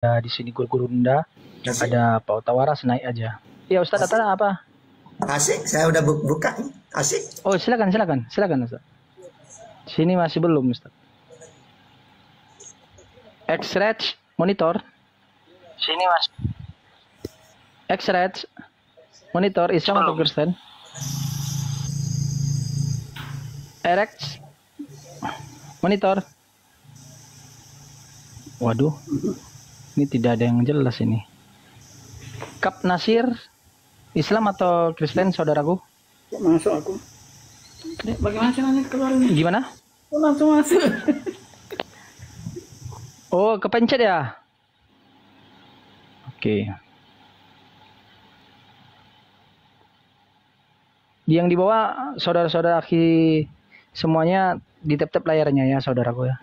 di sini guru-guru Runda. Asik. Ada Pak Utawaras, naik aja. Iya Ustadz, Asik. apa? Asik, saya udah buka. Asik. Oh silakan Ustadz. Sini masih belum Ustadz. X-ray monitor. Sini mas. X-ray monitor Islam atau Kristen? RX monitor. Waduh, ini tidak ada yang jelas ini. Kap Nasir Islam atau Kristen saudaraku? Masuk aku. Bagaimana caranya keluar ini? Gimana? Langsung masuk. Oh, kepencet ya? Oke. Yang di bawah saudara-saudara akhi semuanya di tap-tap layarnya ya saudaraku ya.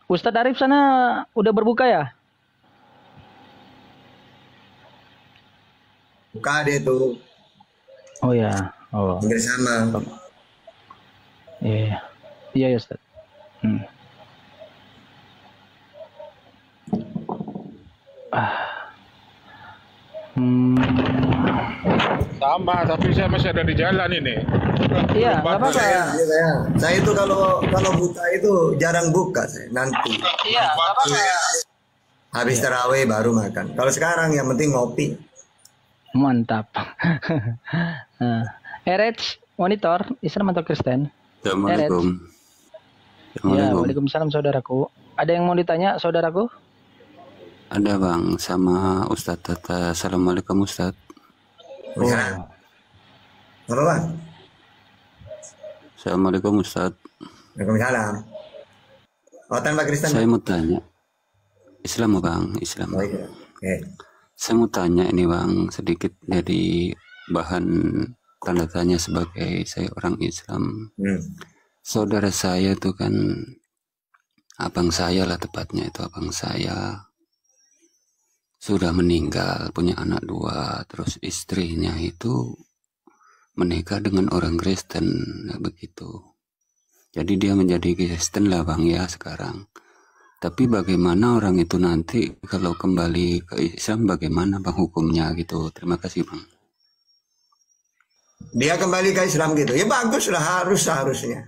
Ustadz Arif sana udah berbuka ya? Buka deh tuh. Oh ya. Oh. Bersama. Iya. Iya ya Ustadz. Sama, tapi saya masih ada di jalan ini. Iya, nggak apa-apa. Saya itu kalau buka itu jarang buka saya nanti. Iya, nggak apa-apa. Habis tarawih baru makan. Kalau sekarang yang penting ngopi. Mantap. RH monitor Islam atau Kristen? Assalamualaikum. Ya, waalaikumsalam saudaraku. Ada yang mau ditanya saudaraku? Ada bang, sama Ustadz Tata. Assalamualaikum Ustadz. Oh. Apa bang? Assalamualaikum Ustadz. Waalaikumsalam. Oh tanpa Kristen. Saya mau tanya. Islam bang, Islam. Oh, iya. Okay. Saya mau tanya ini bang, sedikit jadi bahan tanda tanya sebagai saya orang Islam. Saudara saya tuh kan, abang saya lah tepatnya itu, abang saya sudah meninggal, punya anak 2, terus istrinya itu menikah dengan orang Kristen, begitu. Jadi dia menjadi Kristen lah bang ya sekarang. Tapi bagaimana orang itu nanti kalau kembali ke Islam, bagaimana bang hukumnya gitu? Terima kasih bang. Dia kembali ke Islam gitu, ya bagus lah, harusnya.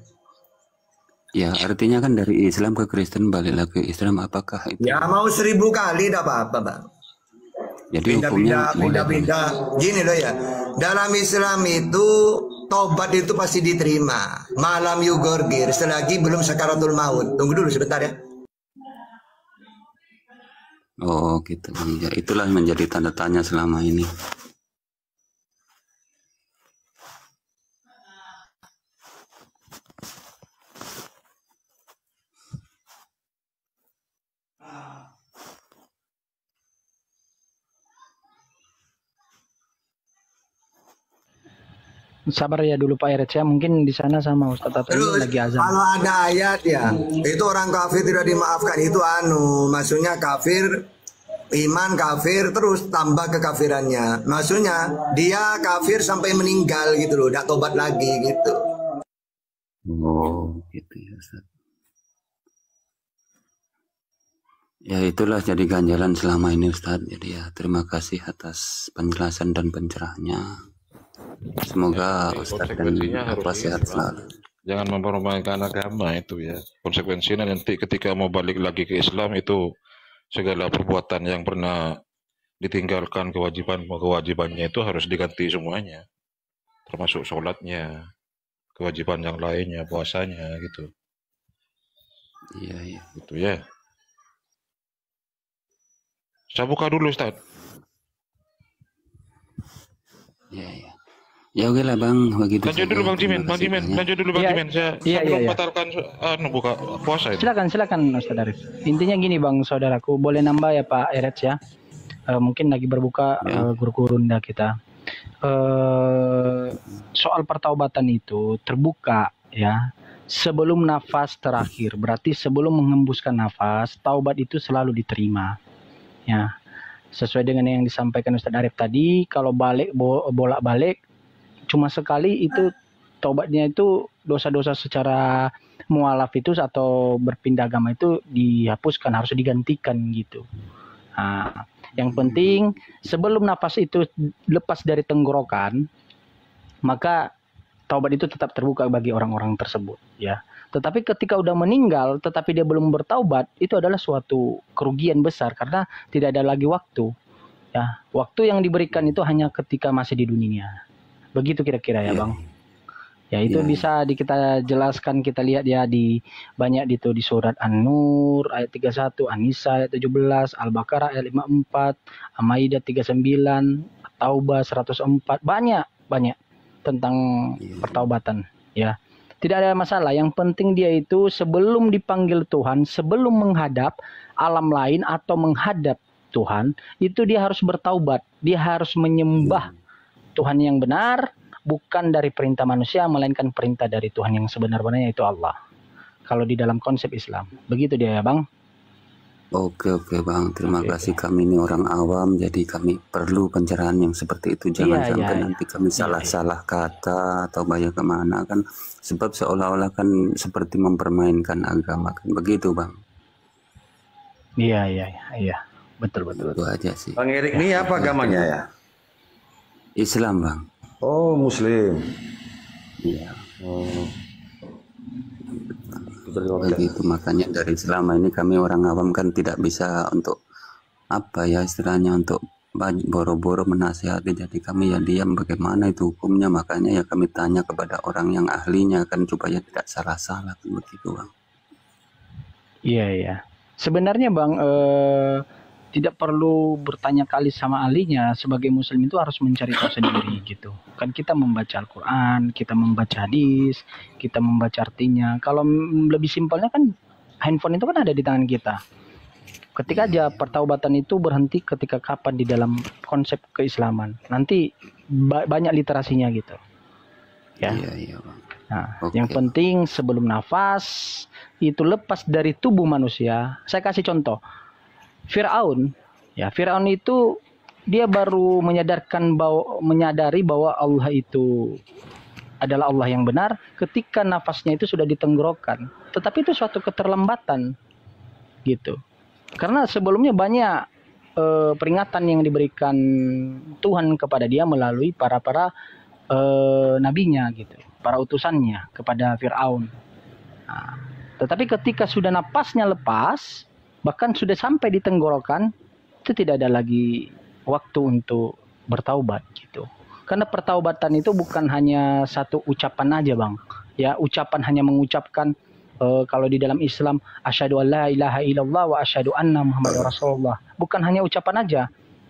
Ya artinya kan dari Islam ke Kristen balik lagi ke Islam, apakah itu? Ya mau 1000 kali tidak apa-apa bang. Jadi hukumnya pindah-pindah. Gini loh ya, dalam Islam itu tobat itu pasti diterima. Malam yugorgir, selagi belum sakaratul maut. Tunggu dulu sebentar ya. Oh gitu bang, ya itulah menjadi tanda tanya selama ini. Sabar ya dulu Pak Eret ya, mungkin di sana sama Ustadz Tato lagi azan. Kalau ada ayat ya, itu orang kafir tidak dimaafkan, itu maksudnya kafir, iman kafir terus tambah kekafirannya. Maksudnya dia kafir sampai meninggal gitu loh, tidak tobat lagi gitu. Oh gitu ya Ustaz. Ya itulah jadi ganjalan selama ini Ustaz. Jadi ya terima kasih atas penjelasan dan pencerahannya. Semoga ya, Ustaz dan Bapak sehat selalu. Jangan mempermainkan agama itu ya. Konsekuensinya nanti ketika mau balik lagi ke Islam itu segala perbuatan yang pernah ditinggalkan kewajibannya itu harus diganti semuanya. Termasuk sholatnya, kewajiban yang lainnya, puasanya gitu. Iya, iya. Gitu ya. Saya buka dulu Ustaz. Iya, iya. Ya oke lah Bang, begitu. Lanjut dulu Bang Jimin, lanjut dulu Bang Jimin. Saya belum batalkan buka puasa itu. Silakan Ustaz Arif. Intinya gini Bang saudaraku, boleh nambah ya Pak Eret ya. Mungkin lagi berbuka guru-guru Runda kita. Soal pertaubatan itu terbuka ya sebelum nafas terakhir, berarti sebelum menghembuskan nafas, taubat itu selalu diterima ya. Sesuai dengan yang disampaikan Ustaz Arif tadi, kalau bolak-balik cuma sekali itu taubatnya itu dosa-dosa secara mualaf itu atau berpindah agama itu dihapuskan, harus digantikan gitu. Nah, yang penting sebelum nafas itu lepas dari tenggorokan, maka taubat itu tetap terbuka bagi orang-orang tersebut, ya. Tetapi ketika udah meninggal, tetapi dia belum bertaubat, itu adalah suatu kerugian besar karena tidak ada lagi waktu. Ya, waktu yang diberikan itu hanya ketika masih di dunia. Begitu kira-kira ya, Bang. Ya, itu bisa kita jelaskan, kita lihat ya di banyak di surat An-Nur ayat 31, An-Nisa ayat 17, Al-Baqarah ayat 54, Al-Maidah 39, Taubah 104, banyak tentang pertaubatan, ya. Tidak ada masalah, yang penting dia itu sebelum dipanggil Tuhan, sebelum menghadap alam lain atau menghadap Tuhan, itu dia harus bertaubat. Dia harus menyembah Tuhan yang benar, bukan dari perintah manusia, melainkan perintah dari Tuhan yang sebenar-benarnya, itu Allah. Kalau di dalam konsep Islam. Begitu dia ya, Bang. Oke Bang, terima kasih. Kami ini orang awam, jadi kami perlu pencerahan yang seperti itu. Jangan sampai nanti kami salah-salah kata atau banyak kemana kan. Sebab seolah-olah kan seperti mempermainkan agama kan. Begitu Bang. Iya. Betul. Itu aja sih. Bang Erik ini apa agamanya ya? Islam Bang. Oh, Muslim. Iya. Oh. Begitu, makanya dari selama ini kami orang awam kan tidak bisa untuk apa ya istilahnya, untuk boro-boro menasihati, jadi kami ya diam bagaimana itu hukumnya. Makanya ya kami tanya kepada orang yang ahlinya kan supaya tidak salah-salah kan, begitu Bang. Iya. Sebenarnya Bang, tidak perlu bertanya kali sama ahlinya. Sebagai muslim itu harus mencari tahu sendiri gitu. Kan kita membaca Al-Quran, kita membaca hadis, kita membaca artinya. Kalau lebih simpelnya kan handphone itu kan ada di tangan kita. Ketika aja pertaubatan itu berhenti ketika kapan di dalam konsep keislaman. Nanti banyak literasinya gitu. Ya. Iya Bang. Nah, yang penting sebelum nafas itu lepas dari tubuh manusia. Saya kasih contoh. Fir'aun itu dia baru menyadari bahwa Allah itu adalah Allah yang benar ketika nafasnya itu sudah ditenggorokan. Tetapi itu suatu keterlambatan gitu. Karena sebelumnya banyak peringatan yang diberikan Tuhan kepada dia melalui para nabinya gitu, para utusannya kepada Fir'aun. Nah, tetapi ketika sudah napasnya lepas, bahkan sudah sampai di tenggorokan, itu tidak ada lagi waktu untuk bertaubat gitu. Karena pertaubatan itu bukan hanya satu ucapan aja Bang. Ya, ucapan hanya mengucapkan kalau di dalam Islam asyhadu an la ilaha illallah wa asyhadu anna muhammadar rasulullah. Bukan hanya ucapan aja.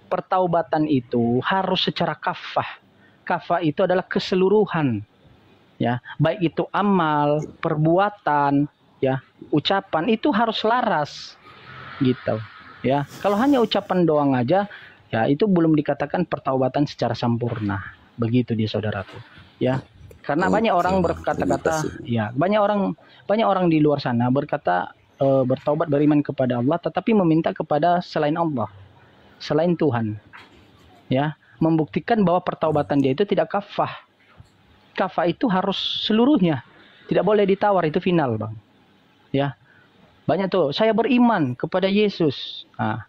Pertaubatan itu harus secara kafah. Kafah itu adalah keseluruhan. Ya, baik itu amal, perbuatan, ya, ucapan itu harus laras. Gitu ya. Kalau hanya ucapan doang aja, ya itu belum dikatakan pertaubatan secara sempurna. Begitu dia saudaraku, ya. Karena banyak orang berkata-kata, ya, banyak orang di luar sana berkata bertaubat, beriman kepada Allah, tetapi meminta kepada selain Allah, selain Tuhan, ya, membuktikan bahwa pertaubatan dia itu tidak kafah. Kafah itu harus seluruhnya, tidak boleh ditawar, itu final Bang, ya. Banyak tuh, saya beriman kepada Yesus. Nah,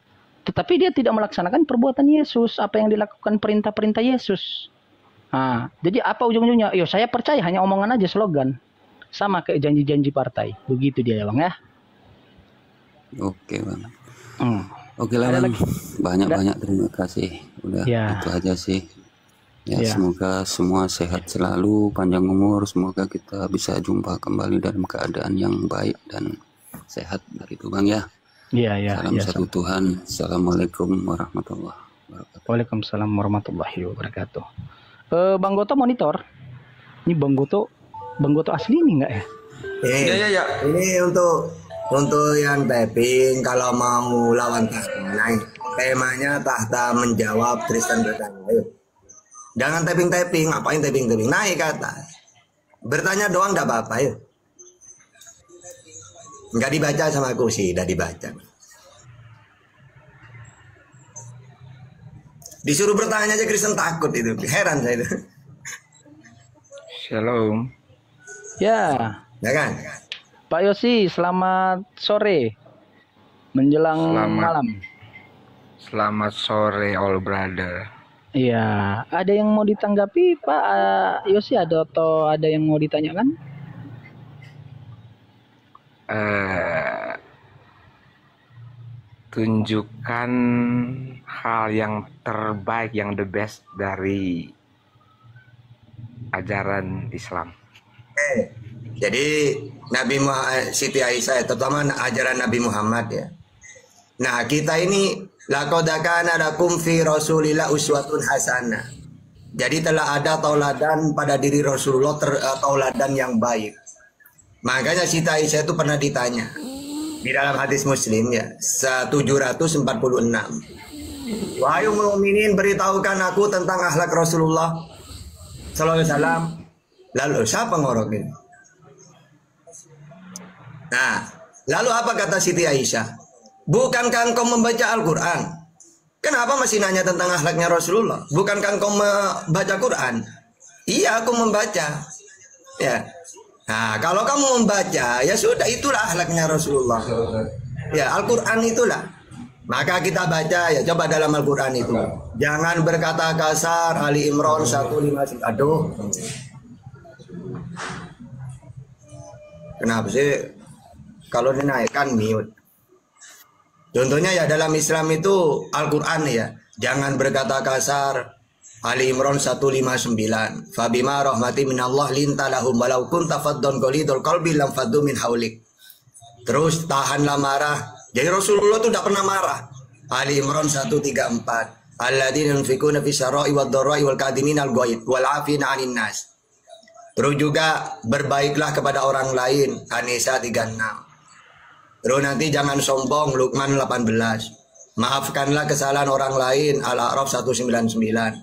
tetapi dia tidak melaksanakan perbuatan Yesus, apa yang dilakukan perintah-perintah Yesus. Nah, jadi apa ujung-ujungnya? Yo, saya percaya, hanya omongan aja, slogan. Sama kayak janji-janji partai. Begitu dia ya Bang ya. Oke Bang. Oke lah Bang. Banyak-banyak terima kasih. Udah itu aja sih. Ya, semoga semua sehat selalu, panjang umur. Semoga kita bisa jumpa kembali dalam keadaan yang baik dan sehat dari itu Bang ya. Iya. Salam satu Tuhan. Assalamualaikum warahmatullahi wabarakatuh. Waalaikumsalam warahmatullahi wabarakatuh. Bang Goto monitor. Ini Bang Goto asli ini enggak ya? Iya. Ini untuk yang tapping, kalau mau lawan tahta, naik temanya tahta menjawab Tristan bertanya. Ayo. Jangan tapping, ngapain tapping, naik ke atas. Bertanya doang enggak apa-apa, ayo. Enggak dibaca sama aku sih, udah dibaca. Disuruh bertanya aja Kristen takut itu, heran saya itu. Shalom. Ya. Ya kan? Pak Yosi, selamat sore. Menjelang malam. Selamat sore, all brother. Iya, ada yang mau ditanggapi Pak Yosi atau ada yang mau ditanyakan? Tunjukkan hal yang terbaik, yang the best dari ajaran Islam. Jadi Nabi Muhammad, Siti Aisyah, terutama ajaran Nabi Muhammad ya. Nah kita ini laqad kana lakum fi Rasulillah uswatun hasanah. Jadi telah ada tauladan pada diri Rasulullah, tauladan yang baik. Makanya Siti Aisyah itu pernah ditanya di dalam hadis Muslim ya 746. Wahai mukminin, beritahukan aku tentang akhlak Rasulullah sallallahu alaihi wasallam. Lalu siapa ngorok ini? Nah, lalu apa kata Siti Aisyah? Bukankah engkau membaca Al-Quran? Kenapa masih nanya tentang akhlaknya Rasulullah? Bukankah engkau membaca Quran? Iya, aku membaca. Ya. Nah, kalau kamu membaca, ya sudah, itulah akhlaknya Rasulullah. Ya, Al-Quran itulah. Maka kita baca ya, coba dalam Al-Quran itu. Jangan berkata kasar, Ali Imran 159. Aduh. Kenapa sih? Kalau dinaikkan mute. Contohnya ya dalam Islam itu Al-Quran ya. Jangan berkata kasar. Ali Imran 159. Fabima rahmati minallah linta lahum walau kunta faddon qalidul qalbi lam faddu min haulik. Terus tahanlah marah. Jadi Rasulullah itu tidak pernah marah. Ali Imran 134. Alladzina yunfikuna fis sarai wad dharai wal kadhimina al ghaid wal 'afina 'anil nas. Terus juga berbaiklah kepada orang lain. An-Nisa 36. Terus nanti jangan sombong, Luqman 18. Maafkanlah kesalahan orang lain, Al-A'raf 199.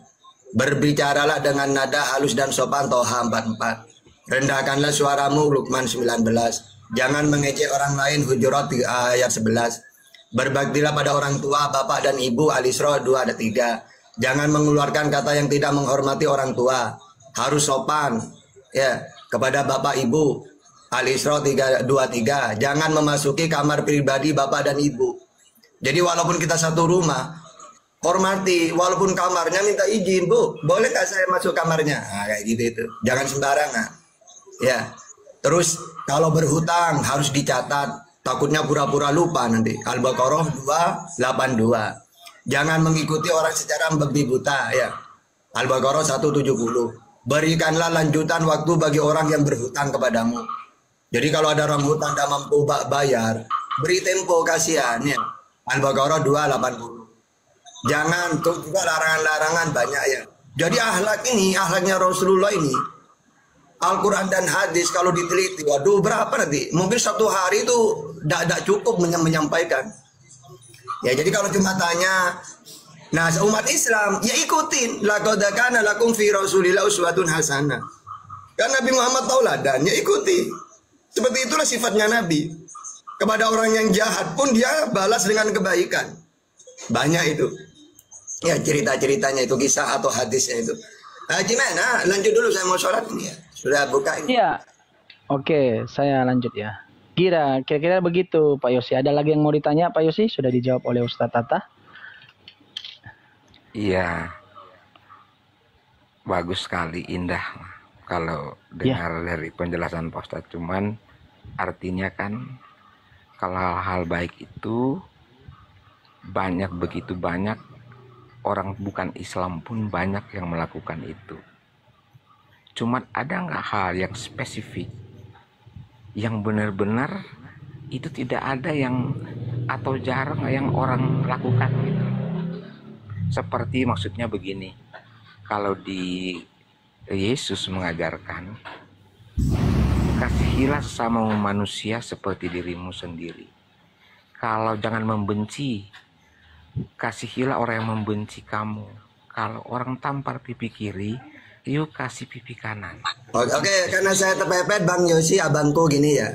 Berbicaralah dengan nada halus dan sopan, Toha 44. Rendahkanlah suaramu, Luqman 19. Jangan mengejek orang lain, Hujurat ayat 11. Berbaktilah pada orang tua, bapak dan ibu, Al-Isra 2 ada 3. Jangan mengeluarkan kata yang tidak menghormati orang tua. Harus sopan ya kepada bapak ibu. Al-Isra 323. Jangan memasuki kamar pribadi bapak dan ibu. Jadi walaupun kita satu rumah, hormati, walaupun kamarnya minta izin, Bu, boleh nggak saya masuk kamarnya? Nah, kayak gitu itu. Jangan sembarangan. Ya. Terus kalau berhutang harus dicatat, takutnya pura-pura lupa nanti. Al-Baqarah 282. Jangan mengikuti orang secara membabi buta ya. Al-Baqarah 170. Berikanlah lanjutan waktu bagi orang yang berhutang kepadamu. Jadi kalau ada orang hutang tidak mampu bayar, beri tempo, kasihan ya. Al-Baqarah 280. Jangan, tuh juga larangan-larangan banyak ya. Jadi akhlak ini, akhlaknya Rasulullah ini, Al-Quran dan hadis kalau diteliti, waduh berapa nanti? Mungkin satu hari itu tidak cukup menyampaikan. Ya jadi kalau cuma tanya, nah umat Islam ya ikutin. Laqad kana lakum fi Rasulillah uswatun hasanah. Kan Nabi Muhammad tauladan, ya ikuti. Seperti itulah sifatnya Nabi. Kepada orang yang jahat pun dia balas dengan kebaikan. Banyak itu. Ya cerita-ceritanya itu, kisah atau hadisnya itu. Gimana? Lanjut dulu, saya mau sholat ini ya. Sudah buka ini. Iya. Oke, saya lanjut ya. Kira-kira begitu Pak Yosi. Ada lagi yang mau ditanya Pak Yosi? Sudah dijawab oleh Ustadz Tata. Iya. Bagus sekali, indah kalau dengar dari penjelasan Pak Ustadz. Cuman artinya kan kalau hal-hal baik itu banyak, begitu banyak orang bukan Islam pun banyak yang melakukan itu. Cuman ada nggak hal yang spesifik yang benar-benar itu tidak ada yang atau jarang yang orang lakukan gitu. Seperti maksudnya begini, kalau di Yesus mengajarkan kasihilah sesama manusia seperti dirimu sendiri. Kalau jangan membenci, kasihilah orang yang membenci kamu. Kalau orang tampar pipi kiri, yuk kasih pipi kanan. Oke, karena saya terpepet Bang Yosi, abangku gini ya.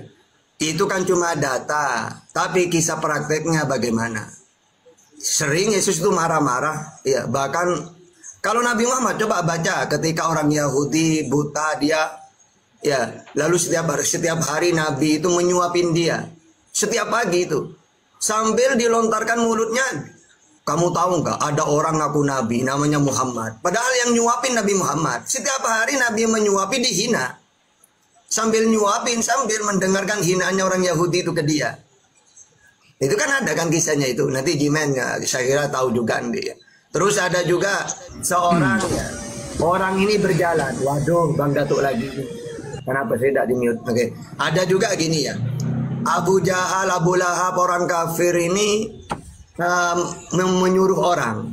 Itu kan cuma data, tapi kisah prakteknya bagaimana? Sering Yesus itu marah-marah, ya. Bahkan kalau Nabi Muhammad coba baca ketika orang Yahudi buta, dia Ya, lalu setiap hari Nabi itu menyuapin dia. Setiap pagi itu. Sambil dilontarkan mulutnya. Kamu tahu nggak, ada orang ngaku Nabi namanya Muhammad. Padahal yang nyuapin Nabi Muhammad. Setiap hari Nabi menyuapi, dihina. Sambil nyuapin, sambil mendengarkan hinaannya orang Yahudi itu ke dia. Itu kan ada kan kisahnya itu. Nanti Jimen ya, saya kira tahu juga dia. Terus ada juga seorang ya, orang ini berjalan. Waduh, Bang Datuk lagi. Kenapa saya tidak di-mute? Oke. Ada juga gini ya. Abu Jahal, Abu Lahab, orang kafir ini menyuruh orang.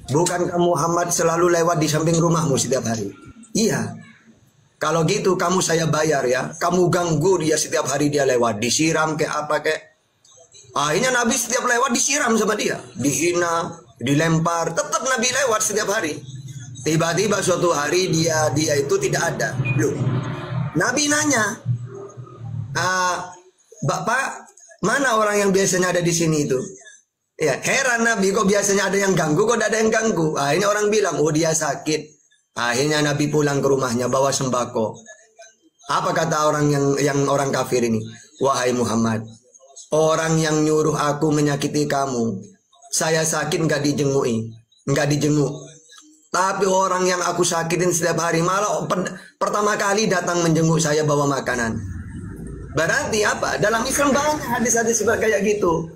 Bukankah Muhammad selalu lewat di samping rumahmu setiap hari? Iya. Kalau gitu kamu saya bayar ya. Kamu ganggu dia setiap hari dia lewat. Disiram kayak apa kayak. Akhirnya Nabi setiap lewat disiram sama dia. Dihina, dilempar. Tetap Nabi lewat setiap hari. Tiba-tiba suatu hari dia itu tidak ada. Loh, Nabi nanya. Bapak, mana orang yang biasanya ada di sini itu? Ya, heran Nabi kok biasanya ada yang ganggu, kok tidak ada yang ganggu. Akhirnya orang bilang, oh dia sakit. Akhirnya Nabi pulang ke rumahnya bawa sembako. Apa kata orang yang orang kafir ini? Wahai Muhammad, orang yang nyuruh aku menyakiti kamu, saya sakit nggak dijenguk. Tapi orang yang aku sakitin setiap hari malah pertama kali datang menjenguk saya bawa makanan. Berarti apa? Dalam Islam banyak hadis-hadis kayak gitu.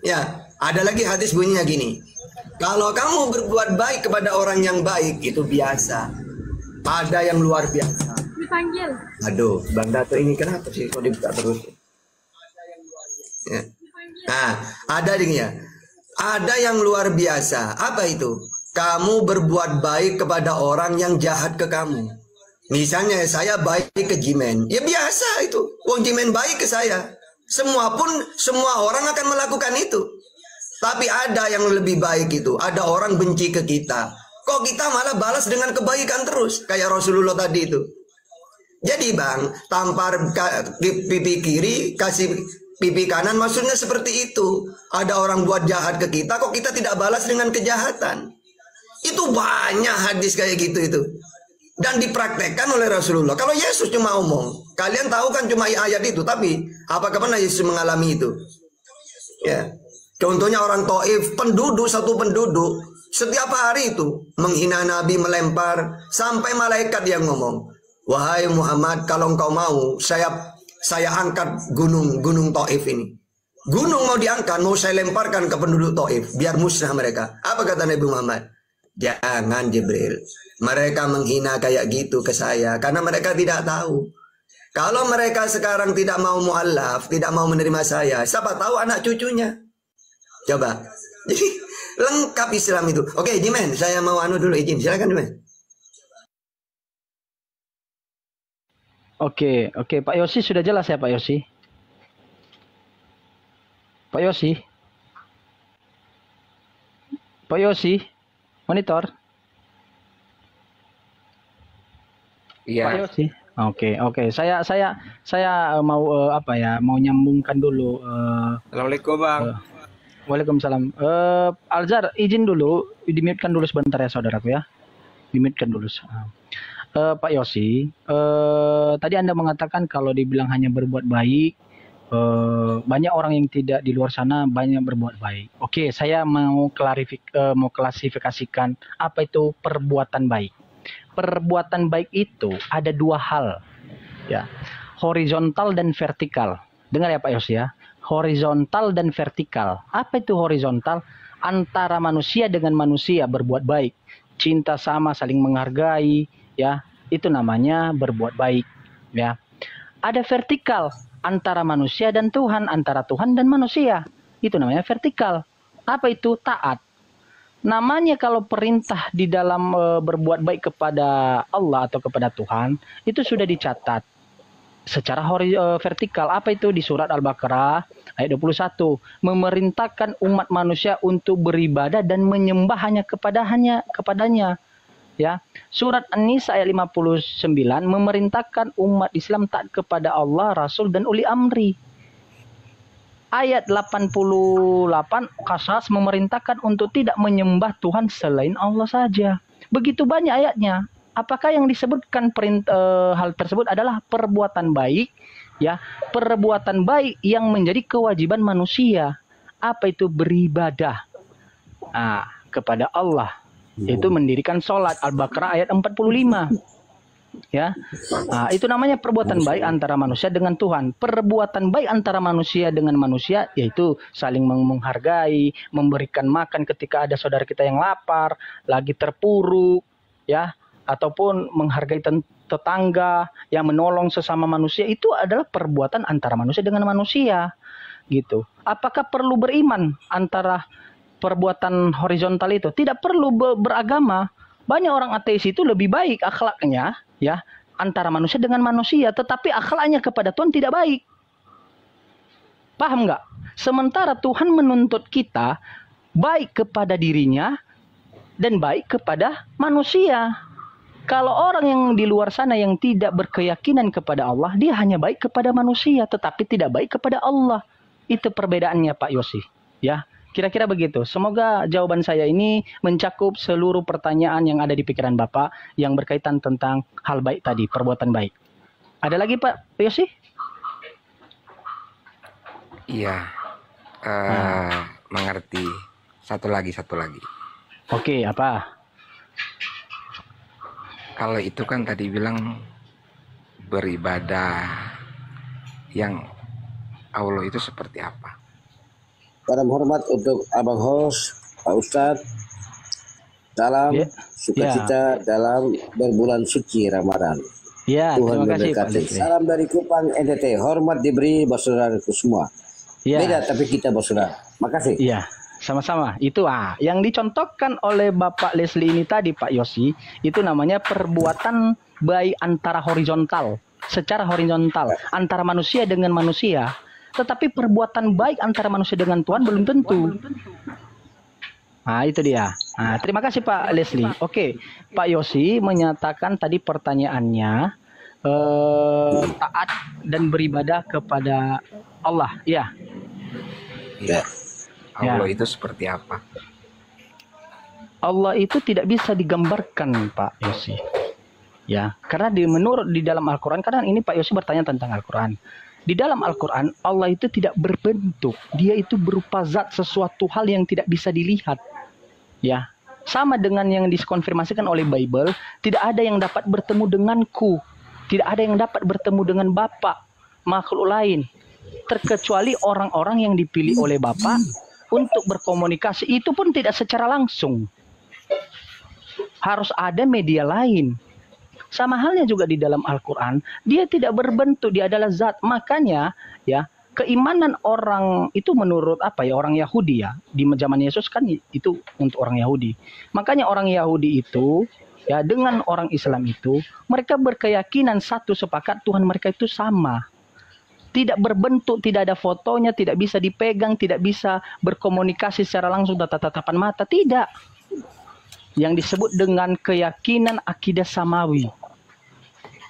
Ya, ada lagi hadis bunyinya gini. Kalau kamu berbuat baik kepada orang yang baik, itu biasa. Ada yang luar biasa. Dipanggil. Aduh, Bang Dato ini kenapa sih kok dibuka terus? Ya. Nah, ada nih ya. Ada yang luar biasa. Apa itu? Kamu berbuat baik kepada orang yang jahat ke kamu. Misalnya saya baik ke Jimen. Ya biasa itu. Wong Jimen baik ke saya. Semua orang akan melakukan itu. Tapi ada yang lebih baik itu. Ada orang benci ke kita. Kok kita malah balas dengan kebaikan terus. Kayak Rasulullah tadi itu. Jadi Bang, tampar pipi kiri, kasih pipi kanan. Maksudnya seperti itu. Ada orang buat jahat ke kita. Kok kita tidak balas dengan kejahatan. Itu banyak hadis kayak gitu itu. Dan dipraktekkan oleh Rasulullah. Kalau Yesus cuma omong. Kalian tahu kan cuma ayat itu. Tapi apakah pernah Yesus mengalami itu? Ya. Contohnya orang Taif, satu penduduk, setiap hari itu menghina Nabi, melempar, sampai malaikat yang ngomong, wahai Muhammad, kalau engkau mau, saya angkat gunung Taif ini. Gunung mau diangkat, mau saya lemparkan ke penduduk Taif, biar musnah mereka. Apa kata Nabi Muhammad? Jangan Jibril, mereka menghina kayak gitu ke saya, karena mereka tidak tahu. Kalau mereka sekarang tidak mau mu'allaf, tidak mau menerima saya, siapa tahu anak cucunya. Coba. Jadi lengkap Islam itu. Oke, Jimen, saya mau dulu izin. Silakan, Jimen. Oke, Pak Yosi sudah jelas ya, Pak Yosi? Pak Yosi? Pak Yosi? Monitor? Iya. Pak Yosi? Oke. Saya mau mau nyambungkan dulu. Assalamualaikum, Bang. Waalaikumsalam. Alzar, izin dulu, di-mute-kan dulu sebentar ya saudaraku ya. Di-mute-kan dulu. Pak Yosi, tadi Anda mengatakan kalau dibilang hanya berbuat baik, banyak orang yang tidak di luar sana banyak berbuat baik. Oke, saya mau klasifikasikan apa itu perbuatan baik. Perbuatan baik itu ada dua hal, ya, horizontal dan vertikal. Dengar ya Pak Yosi ya. Horizontal dan vertikal. Apa itu horizontal? Antara manusia dengan manusia berbuat baik. Cinta sama, saling menghargai, ya. Itu namanya berbuat baik, ya. Ada vertikal antara manusia dan Tuhan, antara Tuhan dan manusia. Itu namanya vertikal. Apa itu? Taat. Namanya kalau perintah di dalam berbuat baik kepada Allah atau kepada Tuhan, itu sudah dicatat secara vertikal. Apa itu? Di surat Al-Baqarah ayat 21, memerintahkan umat manusia untuk beribadah dan menyembah hanya kepadanya. Ya. Surat An-Nisa ayat 59 memerintahkan umat Islam taat kepada Allah, Rasul dan uli amri. Ayat 88 Qasas memerintahkan untuk tidak menyembah Tuhan selain Allah saja. Begitu banyak ayatnya. Apakah yang disebutkan hal tersebut adalah perbuatan baik, ya, perbuatan baik yang menjadi kewajiban manusia. Apa itu? Beribadah kepada Allah. Itu mendirikan sholat. Al-Baqarah ayat 45. Ya, itu namanya perbuatan baik antara manusia dengan Tuhan. Perbuatan baik antara manusia dengan manusia yaitu saling menghargai, memberikan makan ketika ada saudara kita yang lapar, lagi terpuruk, ya, ataupun menghargai tetangga, yang menolong sesama manusia. Itu adalah perbuatan antara manusia dengan manusia, gitu. Apakah perlu beriman antara perbuatan horizontal itu? Tidak perlu beragama. Banyak orang ateis itu lebih baik akhlaknya, ya, antara manusia dengan manusia, tetapi akhlaknya kepada Tuhan tidak baik. Paham nggak? Sementara Tuhan menuntut kita baik kepada dirinya dan baik kepada manusia. Kalau orang yang di luar sana yang tidak berkeyakinan kepada Allah, dia hanya baik kepada manusia, tetapi tidak baik kepada Allah. Itu perbedaannya, Pak Yosi. Ya, kira-kira begitu. Semoga jawaban saya ini mencakup seluruh pertanyaan yang ada di pikiran Bapak yang berkaitan tentang hal baik tadi, perbuatan baik. Ada lagi Pak Yosi? Iya, mengerti. Satu lagi. Oke, apa? Kalau itu kan tadi bilang beribadah yang Allah itu seperti apa? Salam hormat untuk Abang Host, Pak Ustadz. Salam sukacita dalam berbulan suci Ramadan. Tuhan memberkati. Salam dari Kupang NTT. Hormat diberi saudaraku semua. Beda tapi kita bersaudara. Makasih. Iya, sama-sama. Itu yang dicontohkan oleh Bapak Leslie ini tadi, Pak Yosi, itu namanya perbuatan baik antara horizontal, secara horizontal antara manusia dengan manusia. Tetapi perbuatan baik antara manusia dengan Tuhan belum tentu. Itu dia. Terima kasih Pak Leslie. Oke, Pak Yosi menyatakan tadi pertanyaannya taat dan beribadah kepada Allah. Ya. Allah itu seperti apa? Allah itu tidak bisa digambarkan, Pak Yosi. Ya, karena menurut di dalam Al-Quran, karena ini Pak Yosi bertanya tentang Al-Quran. Di dalam Al-Quran, Allah itu tidak berbentuk. Dia itu berupa zat, sesuatu hal yang tidak bisa dilihat. Ya, sama dengan yang dikonfirmasikan oleh Bible, tidak ada yang dapat bertemu denganku. Tidak ada yang dapat bertemu dengan Bapa, makhluk lain. Terkecuali orang-orang yang dipilih oleh Bapa untuk berkomunikasi. Itu pun tidak secara langsung. Harus ada media lain. Sama halnya juga di dalam Al-Quran, dia tidak berbentuk, dia adalah zat. Makanya ya, keimanan orang itu menurut orang Yahudi ya, di zaman Yesus kan itu untuk orang Yahudi. Makanya orang Yahudi itu ya dengan orang Islam itu, mereka berkeyakinan satu sepakat Tuhan mereka itu sama. Tidak berbentuk, tidak ada fotonya, tidak bisa dipegang, tidak bisa berkomunikasi secara langsung tatap-tatapan mata, tidak. Yang disebut dengan keyakinan akidah samawi.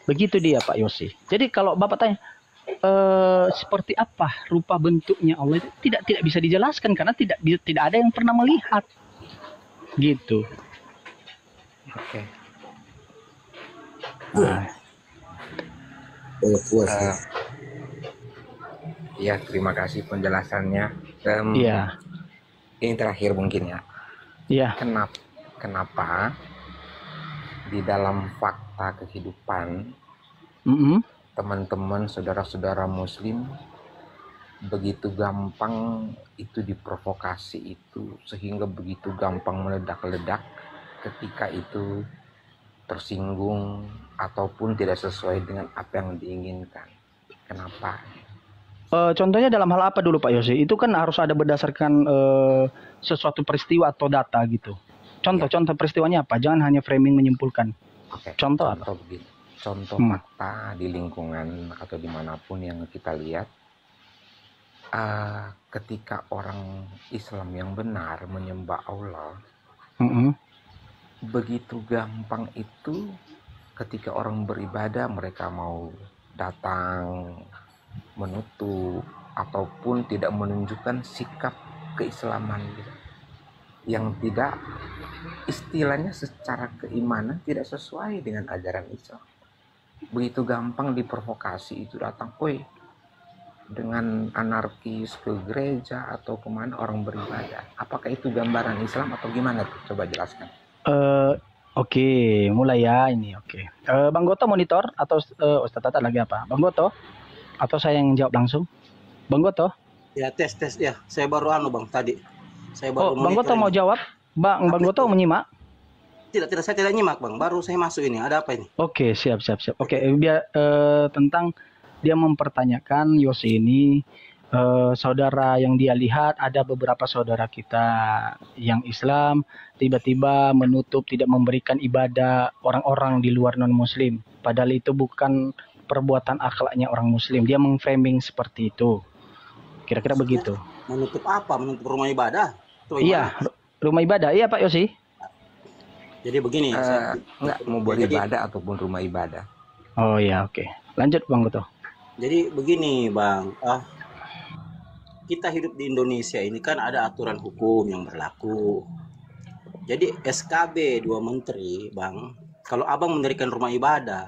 Begitu dia Pak Yosi. Jadi kalau Bapak tanya seperti apa rupa bentuknya Allah itu tidak bisa dijelaskan karena tidak ada yang pernah melihat. Gitu. Oke. Ya, terima kasih penjelasannya. Ini terakhir mungkin ya. Iya. Kenapa di dalam fakta kehidupan teman-teman saudara-saudara Muslim begitu gampang itu diprovokasi itu sehingga begitu gampang meledak-ledak ketika itu tersinggung ataupun tidak sesuai dengan apa yang diinginkan? Kenapa? Contohnya dalam hal apa dulu Pak Yosi? Itu kan harus ada berdasarkan sesuatu peristiwa atau data gitu. Contoh peristiwanya apa? Jangan hanya framing menyimpulkan. Contoh fakta di lingkungan atau dimanapun yang kita lihat, ketika orang Islam yang benar menyembah Allah, begitu gampang itu ketika orang beribadah mereka mau datang menutup ataupun tidak menunjukkan sikap keislaman gitu. yang tidak istilahnya secara keimanan tidak sesuai dengan ajaran Islam. Begitu gampang diprovokasi itu datang, dengan anarkis ke gereja atau kemana orang beribadah. Apakah itu gambaran Islam atau gimana tuh? Coba jelaskan. Oke, mulai ya ini. Oke. Bang Goto monitor atau Ustaz Tata lagi apa? Bang Goto? Atau saya yang jawab langsung? Bang Goto? Ya, tes ya. Saya baru Bang tadi. Saya baru Bang Goto mau jawab? Bang Goto menyimak? Tidak, saya tidak nyimak, Bang. Baru saya masuk ini. Ada apa ini? Oke, siap. Oke, biar tentang dia mempertanyakan Yosi ini, saudara yang dia lihat ada beberapa saudara kita yang Islam tiba-tiba menutup, tidak memberikan ibadah orang-orang di luar non-Muslim. Padahal itu bukan perbuatan akhlaknya orang Muslim. Dia mengframing seperti itu. Kira-kira begitu. Menutup apa? Menutup rumah ibadah? Iya, rumah ibadah. Iya Pak Yosi. Jadi begini, enggak mau beribadah ataupun rumah ibadah. Oh ya, oke. Lanjut Bang Goto. Jadi begini Bang, kita hidup di Indonesia ini kan ada aturan hukum yang berlaku. Jadi SKB 2 menteri Bang, kalau Abang mendirikan rumah ibadah,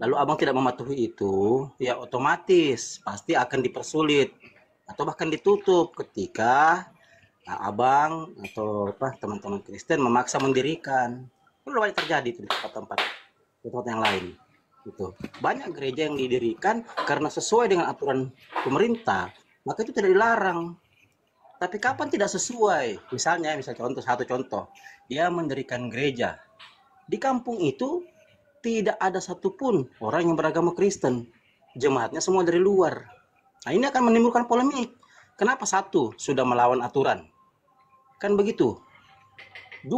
lalu Abang tidak mematuhi itu, ya otomatis pasti akan dipersulit atau bahkan ditutup ketika Abang atau teman-teman Kristen memaksa mendirikan. Itu banyak terjadi di tempat-tempat yang lain. Gitu. Banyak gereja yang didirikan karena sesuai dengan aturan pemerintah, maka itu tidak dilarang. Tapi kapan tidak sesuai? Misalnya satu contoh, dia mendirikan gereja di kampung itu tidak ada satupun orang yang beragama Kristen, jemaatnya semua dari luar. Nah ini akan menimbulkan polemik. Kenapa? Satu, sudah melawan aturan. Kan begitu. 2,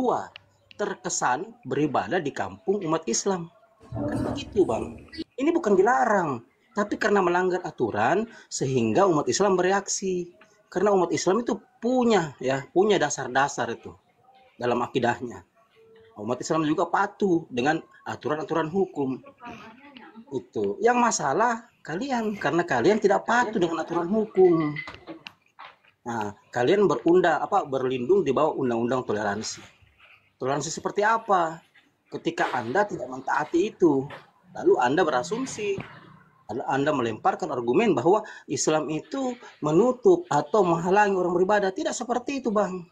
terkesan beribadah di kampung umat Islam. Kan begitu Bang. Ini bukan dilarang, tapi karena melanggar aturan sehingga umat Islam bereaksi. Karena umat Islam itu punya dasar-dasar itu dalam akidahnya. Umat Islam juga patuh dengan aturan-aturan hukum. Itu. Yang masalah kalian, karena kalian tidak patuh dengan aturan hukum. Nah, kalian berlindung di bawah undang-undang toleransi. Toleransi seperti apa? Ketika Anda tidak mentaati itu, lalu Anda berasumsi, Anda melemparkan argumen bahwa Islam itu menutup atau menghalangi orang beribadah. Tidak seperti itu, Bang.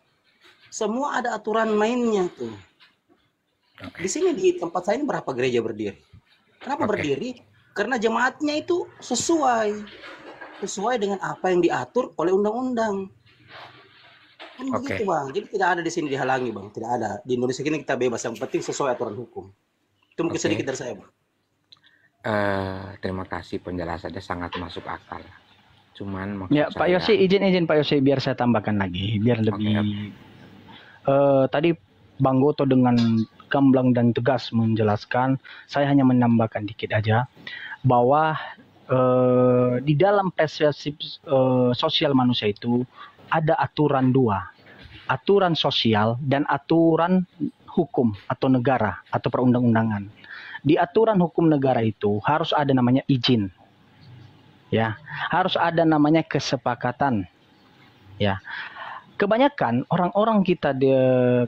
Semua ada aturan mainnya tuh. Di sini di tempat saya ini berapa gereja berdiri? Kenapa berdiri? Karena jemaatnya itu sesuai dengan apa yang diatur oleh undang-undang. Kan begitu Bang. Jadi tidak ada di sini dihalangi Bang. Tidak ada. Di Indonesia ini kita bebas. Yang penting sesuai aturan hukum. Itu mungkin sedikit dari saya Bang. Terima kasih penjelasannya sangat masuk akal. Cuman ya Pak Yosi izin Pak Yosi biar saya tambahkan lagi biar lebih. Tadi Bang Goto dengan gamblang dan tegas menjelaskan. Saya hanya menambahkan dikit aja bahwa di dalam perspektif sosial manusia itu ada aturan 2, aturan sosial dan aturan hukum atau negara atau perundang-undangan. Di aturan hukum negara itu harus ada namanya izin, ya, harus ada namanya kesepakatan, ya. Kebanyakan orang-orang kita di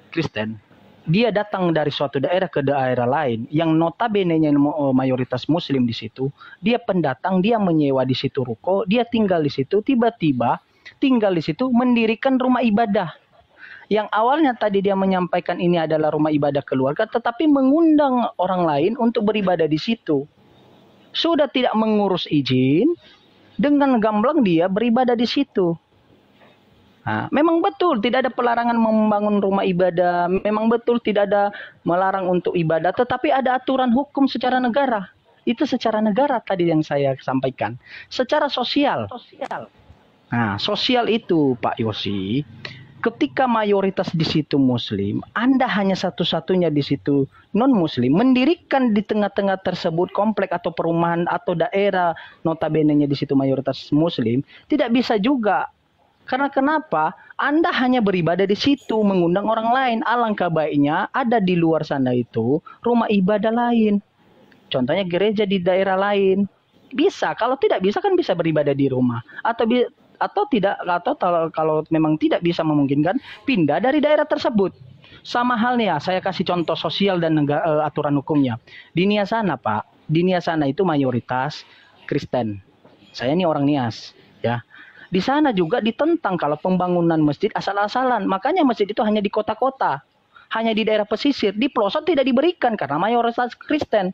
Kristen, dia datang dari suatu daerah ke daerah lain yang notabene-nya mayoritas Muslim di situ. Dia pendatang, dia menyewa di situ ruko, dia tinggal di situ, tiba-tiba tinggal di situ mendirikan rumah ibadah. Yang awalnya tadi dia menyampaikan ini adalah rumah ibadah keluarga, tetapi mengundang orang lain untuk beribadah di situ. Sudah tidak mengurus izin, dengan gamblang dia beribadah di situ. Nah, memang betul tidak ada pelarangan membangun rumah ibadah, memang betul tidak ada melarang untuk ibadah, tetapi ada aturan hukum secara negara. Itu secara negara tadi yang saya sampaikan. Secara sosial. Nah, sosial itu Pak Yosi, ketika mayoritas di situ Muslim, Anda hanya satu-satunya di situ non-Muslim, mendirikan di tengah-tengah tersebut komplek atau perumahan atau daerah notabene-nya di situ mayoritas Muslim, tidak bisa juga. Karena kenapa? Anda hanya beribadah di situ, mengundang orang lain. Alangkah baiknya ada di luar sana itu rumah ibadah lain. Contohnya gereja di daerah lain. Bisa, kalau tidak bisa kan bisa beribadah di rumah. Atau atau kalau memang tidak bisa memungkinkan, pindah dari daerah tersebut. Sama halnya, saya kasih contoh sosial dan aturan hukumnya. Di Nias sana, Pak, di Nias sana itu mayoritas Kristen. Saya ini orang Nias, ya. Di sana juga ditentang kalau pembangunan masjid asal-asalan. Makanya masjid itu hanya di kota-kota, hanya di daerah pesisir, di pelosok tidak diberikan karena mayoritas Kristen.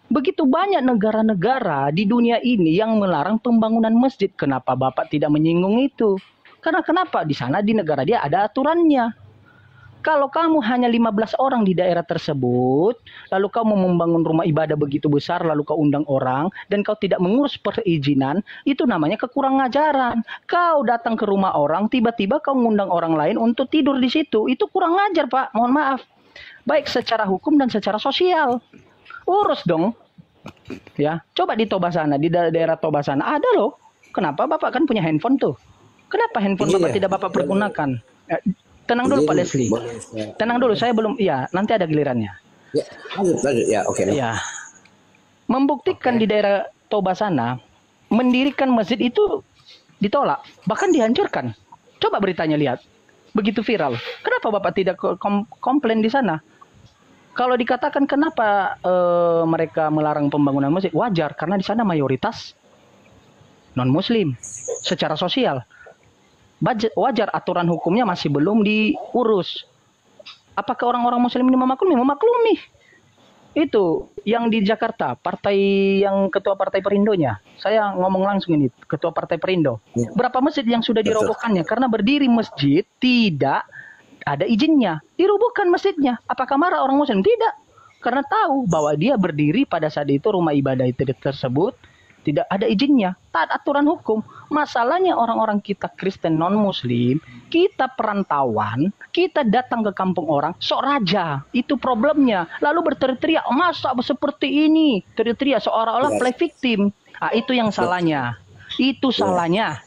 Begitu banyak negara-negara di dunia ini yang melarang pembangunan masjid. Kenapa Bapak tidak menyinggung itu? Karena kenapa? Di sana di negara dia ada aturannya. Kalau kamu hanya 15 orang di daerah tersebut, lalu kamu membangun rumah ibadah begitu besar, lalu kau undang orang, dan kau tidak mengurus perizinan, itu namanya kekurang ajaran. Kau datang ke rumah orang, tiba-tiba kau mengundang orang lain untuk tidur di situ. Itu kurang ajar, Pak. Mohon maaf. Baik secara hukum dan secara sosial. Urus dong. Ya, coba di Toba sana, di daerah Toba sana ada loh. Kenapa Bapak kan punya handphone tuh? Kenapa handphone Bapak tidak Bapak pergunakan? Tenang dulu Pak Leslie. Tenang dulu, saya belum. Ya, nanti ada gilirannya. Ya, lanjut. Ya, oke. Ya. Membuktikan di daerah Toba sana, mendirikan masjid itu ditolak, bahkan dihancurkan. Coba beritanya lihat. Begitu viral. Kenapa Bapak tidak komplain di sana? Kalau dikatakan kenapa mereka melarang pembangunan masjid, wajar karena di sana mayoritas non-Muslim secara sosial. Wajar aturan hukumnya masih belum diurus. Apakah orang-orang Muslim ini memaklumi? Memaklumi. Itu yang di Jakarta, ketua partai Perindonya. Saya ngomong langsung ini, ketua partai Perindo. Berapa masjid yang sudah dirobohkannya? Karena berdiri masjid tidak ada izinnya, dirubuhkan masjidnya. Apakah marah orang Muslim? Tidak, karena tahu bahwa dia berdiri pada saat itu rumah ibadah itu tersebut tidak ada izinnya, taat aturan hukum. Masalahnya orang-orang kita Kristen non Muslim, kita perantauan, kita datang ke kampung orang, sok raja, itu problemnya. Lalu berteriak-teriak, masa seperti ini, teriak-teriak seolah-olah play victim. Itu yang salahnya, itu salahnya,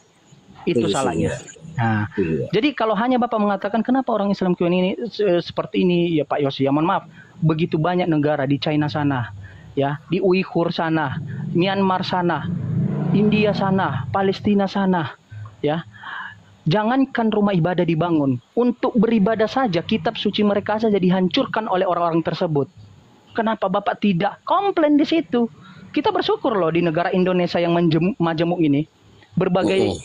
itu salahnya. Nah, jadi kalau hanya Bapak mengatakan kenapa orang Islam ini seperti ini, ya Pak Yosi, ya mohon maaf, begitu banyak negara di China sana, ya, di Uighur sana, Myanmar sana, India sana, Palestina sana, ya. Jangankan rumah ibadah dibangun, untuk beribadah saja kitab suci mereka saja dihancurkan oleh orang-orang tersebut. Kenapa Bapak tidak komplain di situ? Kita bersyukur loh di negara Indonesia yang majemuk ini, berbagai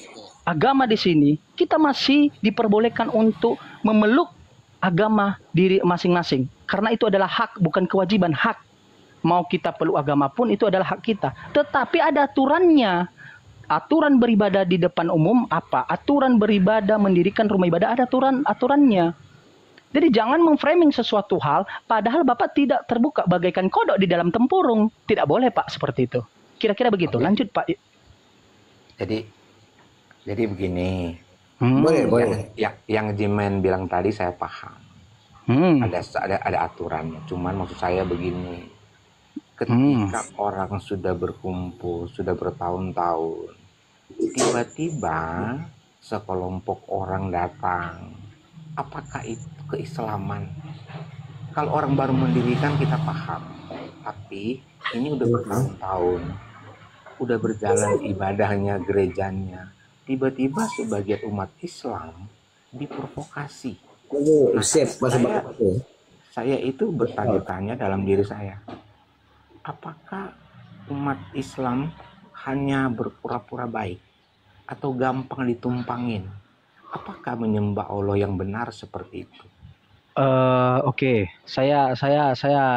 agama di sini, kita masih diperbolehkan untuk memeluk agama diri masing-masing. Karena itu adalah hak, bukan kewajiban, hak. Mau kita peluk agama pun itu adalah hak kita. Tetapi ada aturannya. Aturan beribadah di depan umum apa? Aturan beribadah mendirikan rumah ibadah ada aturannya. Jadi jangan memframing sesuatu hal padahal Bapak tidak terbuka bagaikan kodok di dalam tempurung. Tidak boleh Pak seperti itu. Kira-kira begitu. Lanjut Pak. Jadi begini, boleh. Yang Jimen bilang tadi saya paham. Ada aturannya. Cuman maksud saya begini, ketika orang sudah berkumpul, sudah bertahun-tahun, tiba-tiba sekelompok orang datang, apakah itu keislaman? Kalau orang baru mendirikan kita paham, tapi ini udah bertahun-tahun, udah berjalan ibadahnya, gerejanya. Tiba-tiba sebagian umat Islam diprovokasi. Saya itu bertanya-tanya dalam diri saya, apakah umat Islam hanya berpura-pura baik atau gampang ditumpangin? Apakah menyembah Allah yang benar seperti itu? Oke. Saya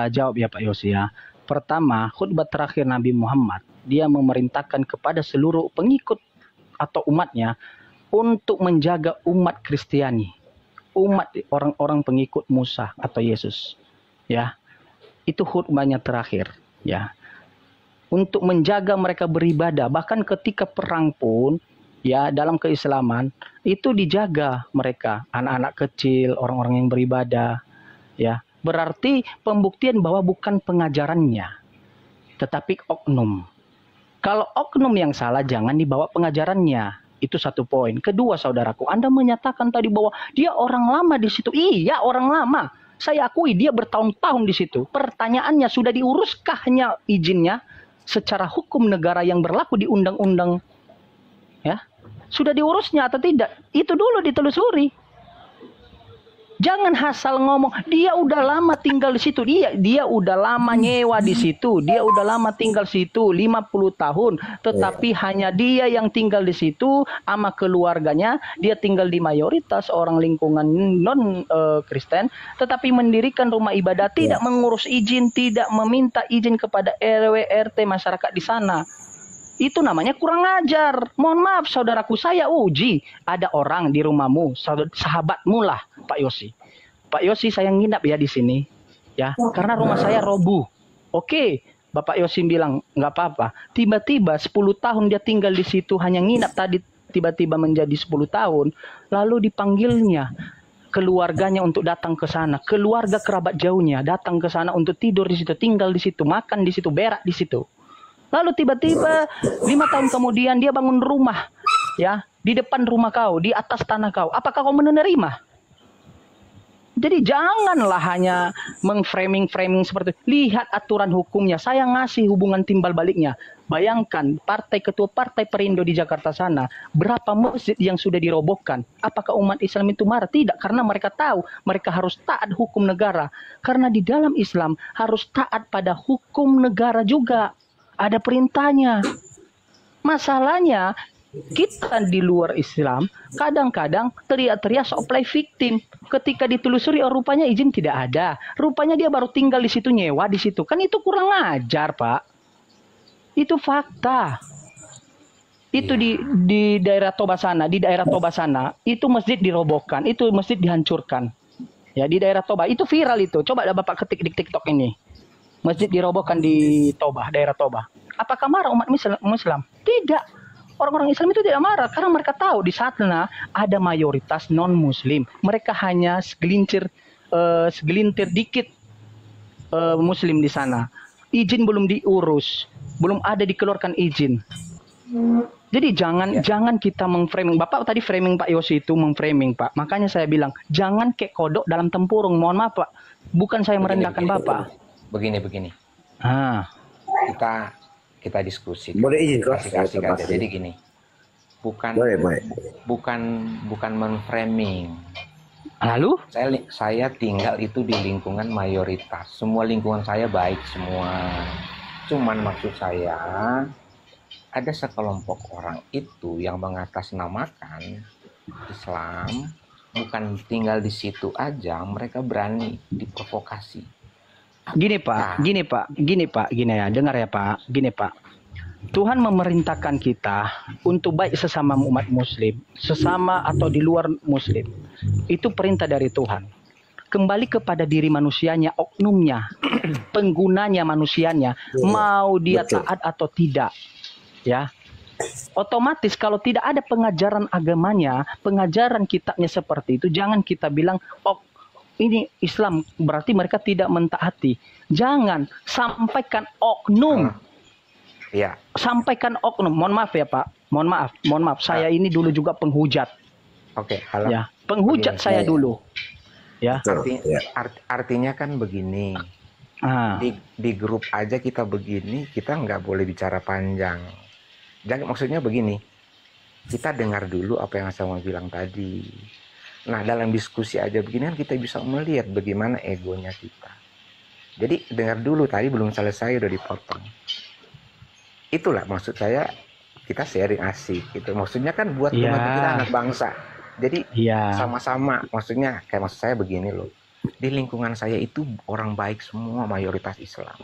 jawab ya Pak Yosi ya. Pertama, khutbah terakhir Nabi Muhammad, dia memerintahkan kepada seluruh pengikut atau umatnya untuk menjaga umat Kristiani, umat orang-orang pengikut Musa atau Yesus, ya. Itu khutbahnya terakhir, ya. Untuk menjaga mereka beribadah, bahkan ketika perang pun, ya, dalam keislaman itu dijaga mereka, anak-anak kecil, orang-orang yang beribadah, ya. Berarti pembuktian bahwa bukan pengajarannya, tetapi oknum. Kalau oknum yang salah, jangan dibawa pengajarannya. Itu satu poin. Kedua, saudaraku, Anda menyatakan tadi bahwa dia orang lama di situ. Iya, orang lama. Saya akui dia bertahun-tahun di situ. Pertanyaannya, sudah diuruskahnya izinnya secara hukum negara yang berlaku di undang-undang, ya, sudah diurusnya atau tidak? Itu dulu ditelusuri. Jangan asal ngomong, dia udah lama tinggal di situ. Dia udah lama nyewa di situ. Dia udah lama tinggal situ 50 tahun. Tetapi hanya dia yang tinggal di situ sama keluarganya. Dia tinggal di mayoritas orang lingkungan non Kristen, tetapi mendirikan rumah ibadah, tidak mengurus izin, tidak meminta izin kepada RW RT masyarakat di sana. Itu namanya kurang ajar. Mohon maaf saudaraku, saya uji. Ada orang di rumahmu, sahabatmu lah, Pak Yosi. Pak Yosi, saya nginap ya di sini, ya, karena rumah saya roboh. Oke, Bapak Yosi bilang nggak apa-apa. Tiba-tiba 10 tahun dia tinggal di situ, hanya nginap tadi, tiba-tiba menjadi 10 tahun. Lalu dipanggilnya keluarganya untuk datang ke sana. Keluarga kerabat jauhnya datang ke sana untuk tidur di situ, tinggal di situ, makan di situ, berak di situ. Lalu tiba-tiba 5 tahun kemudian dia bangun rumah, ya, di depan rumah kau, di atas tanah kau. Apakah kau menerima? Jadi janganlah hanya meng-framing seperti itu. Lihat aturan hukumnya. Saya ngasih hubungan timbal baliknya. Bayangkan ketua partai Perindo di Jakarta sana, berapa masjid yang sudah dirobohkan. Apakah umat Islam itu marah? Tidak, karena mereka tahu mereka harus taat hukum negara. Karena di dalam Islam harus taat pada hukum negara juga. Ada perintahnya. Masalahnya kita di luar Islam kadang-kadang teriak-teriak sok play victim. Ketika ditelusuri, rupanya izin tidak ada. Rupanya dia baru tinggal di situ, nyewa di situ. Kan itu kurang ajar, Pak. Itu fakta. Itu di daerah Toba sana, itu masjid dirobohkan, itu masjid dihancurkan. Ya, di daerah Toba itu viral itu. Coba Bapak ketik di TikTok ini. Masjid dirobohkan di Toba, daerah Toba. Apakah marah umat Muslim? Tidak. Orang-orang Islam itu tidak marah karena mereka tahu di sana ada mayoritas non-Muslim. Mereka hanya segelintir dikit Muslim di sana. Izin belum diurus, belum ada dikeluarkan izin. Jadi jangan kita meng-framing. Bapak tadi framing Pak Yosi itu meng-framing, Pak. Makanya saya bilang jangan kayak kodok dalam tempurung. Mohon maaf, Pak. Bukan saya merendahkan Bapak. Begini. Kita diskusi. Boleh izin kasih aja. Jadi gini, bukan men-framing. Lalu? Saya tinggal itu di lingkungan mayoritas. Semua lingkungan saya baik semua. Cuman maksud saya ada sekelompok orang itu yang mengatasnamakan Islam, bukan tinggal di situ aja, mereka berani diprovokasi. Gini ya, dengar ya Pak. Gini Pak, Tuhan memerintahkan kita untuk baik sesama umat Muslim, sesama atau di luar Muslim. Itu perintah dari Tuhan. Kembali kepada diri manusianya, oknumnya, penggunanya manusianya, mau dia taat atau tidak, ya. Otomatis kalau tidak ada pengajaran agamanya, pengajaran kitabnya seperti itu, jangan kita bilang, ini Islam, berarti mereka tidak mentaati. Jangan sampaikan oknum. Iya. Sampaikan oknum. Mohon maaf ya Pak. Mohon maaf. Saya ini dulu juga penghujat. Oke. Ya, penghujat saya dulu. Ya. Artinya kan begini. Di grup aja kita begini, kita nggak boleh bicara panjang. Maksudnya begini. Kita dengar dulu apa yang saya mau bilang tadi. Nah, dalam diskusi aja begini kan kita bisa melihat bagaimana egonya kita. Jadi dengar dulu, tadi belum selesai udah dipotong. Itulah maksud saya, kita sharing asik gitu. Maksudnya kan buat kita anak bangsa. Jadi sama-sama, maksudnya kayak maksud saya begini loh. Di lingkungan saya itu orang baik semua, mayoritas Islam.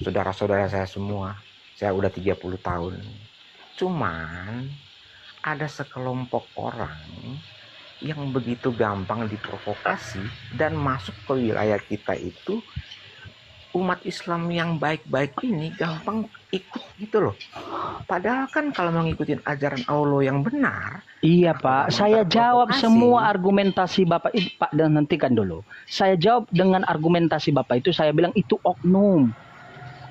Saudara-saudara saya semua. Saya udah 30 tahun. Cuman ada sekelompok orang yang begitu gampang diprovokasi dan masuk ke wilayah kita itu, umat Islam yang baik-baik ini gampang ikut gitu loh. Padahal kan kalau mengikuti ajaran Allah yang benar. Iya Pak, saya jawab semua argumentasi Bapak itu Pak, dan hentikan dulu. Saya jawab dengan argumentasi Bapak itu, saya bilang itu oknum.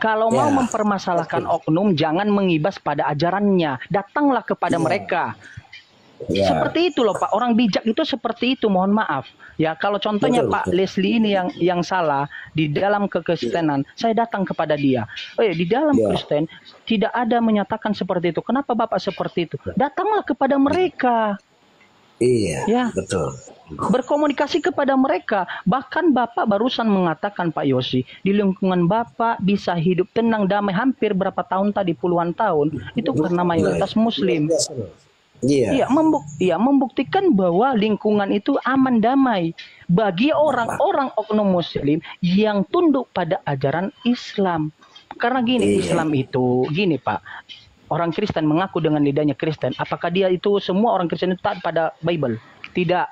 Kalau mau mempermasalahkan oknum, jangan mengibas pada ajarannya. Datanglah kepada mereka. Ya. Seperti itu loh Pak, orang bijak itu seperti itu, mohon maaf. Ya, kalau contohnya Betul, Pak betul. Leslie ini yang salah di dalam kekristenan, saya datang kepada dia. Di dalam Ya. Kristen tidak ada menyatakan seperti itu. Kenapa Bapak seperti itu? Datanglah kepada mereka. Iya, Ya. betul. Berkomunikasi kepada mereka. Bahkan Bapak barusan mengatakan Pak Yosi, di lingkungan Bapak bisa hidup tenang, damai hampir berapa tahun tadi, puluhan tahun. Itu karena mayoritas Muslim. Iya. Iya, membuktikan bahwa lingkungan itu aman damai bagi orang-orang oknum Muslim yang tunduk pada ajaran Islam. Karena gini, Islam itu gini Pak. Orang Kristen mengaku dengan lidahnya Kristen. Apakah dia itu semua orang Kristen itu taat pada Bible? Tidak.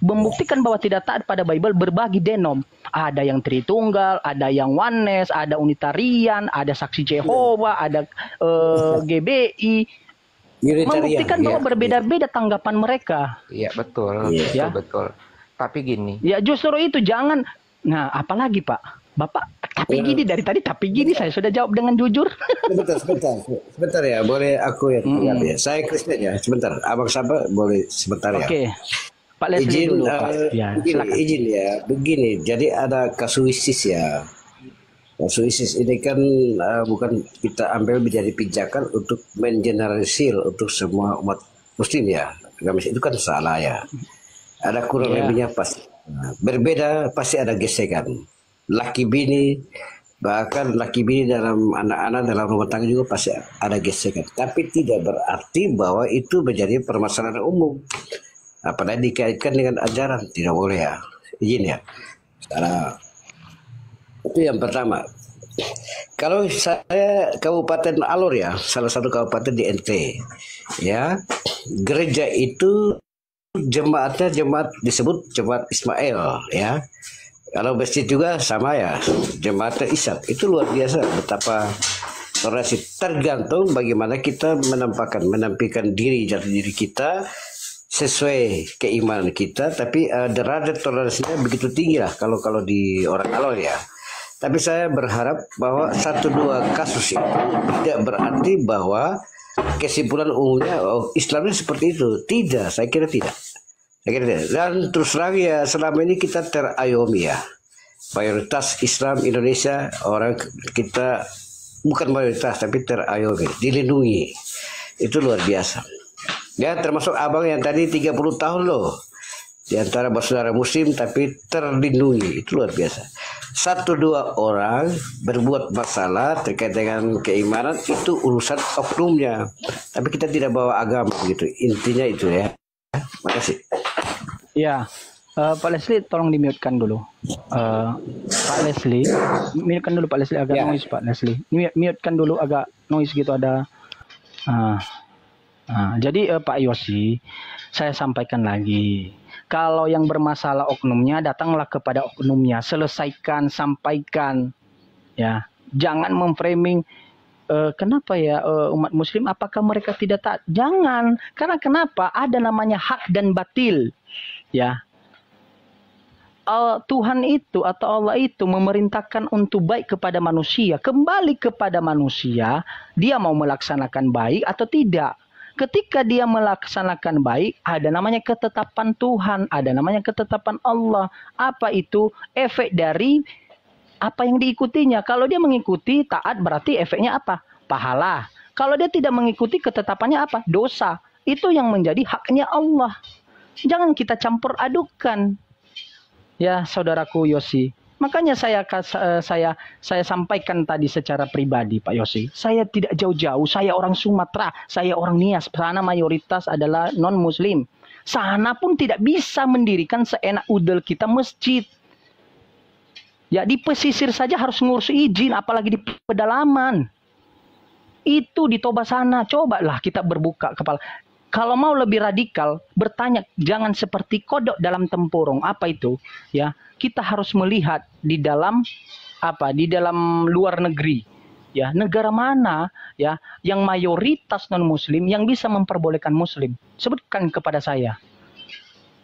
Membuktikan bahwa tidak taat pada Bible berbagi denom. Ada yang Tritunggal, ada yang Oneness, ada Unitarian, ada Saksi Jehovah, ada GBI. Membuktikan bahwa berbeda-beda tanggapan mereka. Iya betul, Ya. betul. Tapi gini. Ya justru itu jangan. Nah, apalagi Pak, Bapak tapi gini dari tadi tapi gini saya sudah jawab dengan jujur. Sebentar ya, boleh aku yang jawab ya. Saya Kristen ya, sebentar. Abang Sabah boleh sebentar ya. Oke. Pak Leslie Izin, dulu Pak. Ya, silakan. izin ya. Begini, jadi ada kasuisis ya. Kasuisis ini kan bukan kita ambil menjadi pijakan untuk mengeneralisir untuk semua umat Muslim ya. Agama itu kan salah ya. Ada kurang lebihnya pasti. Berbeda pasti ada gesekan. Laki bini, bahkan laki bini dalam anak-anak dalam rumah tangga juga pasti ada gesekan. Tapi tidak berarti bahwa itu menjadi permasalahan umum. Apalagi dikaitkan dengan ajaran, tidak boleh ya. Izin ya. Itu yang pertama. Kalau saya Kabupaten Alor ya, salah satu kabupaten di NT, ya, gereja itu jemaatnya jemaat disebut jemaat Ismail, ya. Kalau masjid juga sama ya, jemaat Ishak. Itu luar biasa betapa toleransi. Tergantung bagaimana kita menampilkan jati diri kita sesuai keimanan kita, tapi derajat toleransinya begitu tinggi lah kalau di orang Alor ya. Tapi saya berharap bahwa 1-2 kasus itu tidak berarti bahwa kesimpulan umumnya Islamnya seperti itu. Tidak, saya kira tidak. Dan terus terang ya, selama ini kita terayomi ya. Mayoritas Islam Indonesia, orang kita bukan mayoritas tapi terayomi, dilindungi. Itu luar biasa. Ya, termasuk abang yang tadi 30 tahun loh. Di antara bersaudara Muslim tapi terlindungi. Itu luar biasa. 1-2 orang berbuat masalah terkait dengan keimanan itu urusan oknumnya. Tapi kita tidak bawa agama gitu. Intinya itu ya. Makasih. Ya, Pak Leslie tolong di-mute-kan dulu. Pak Leslie, mute-kan dulu Pak Leslie, agak noise Pak Leslie. Mute-kan dulu agak noise gitu ada. Jadi Pak Yosi, saya sampaikan lagi. Kalau yang bermasalah oknumnya, datanglah kepada oknumnya, selesaikan, sampaikan, ya. Jangan memframing kenapa ya umat Muslim, apakah mereka tidak taat? Jangan, karena kenapa? Ada namanya hak dan batil, ya. Tuhan itu atau Allah itu memerintahkan untuk baik kepada manusia, kembali kepada manusia, dia mau melaksanakan baik atau tidak. Ketika dia melaksanakan baik, ada namanya ketetapan Tuhan, ada namanya ketetapan Allah. Apa itu? Efek dari apa yang diikutinya. Kalau dia mengikuti taat, berarti efeknya apa? Pahala. Kalau dia tidak mengikuti ketetapannya apa? Dosa. Itu yang menjadi haknya Allah. Jangan kita campur adukan. Ya, saudaraku Yosi. Makanya saya sampaikan tadi secara pribadi Pak Yosi. Saya tidak jauh-jauh, saya orang Sumatera, saya orang Nias. Sana mayoritas adalah non-muslim. Sana pun tidak bisa mendirikan seenak udel kita masjid. Ya di pesisir saja harus ngurus izin, apalagi di pedalaman. Itu di Toba sana, cobalah kita berbuka kepala. Kalau mau lebih radikal, bertanya, jangan seperti kodok dalam tempurung. Apa itu? Ya, kita harus melihat di dalam apa? Di dalam luar negeri. Ya, negara mana ya yang mayoritas non-muslim yang bisa memperbolehkan muslim? Sebutkan kepada saya.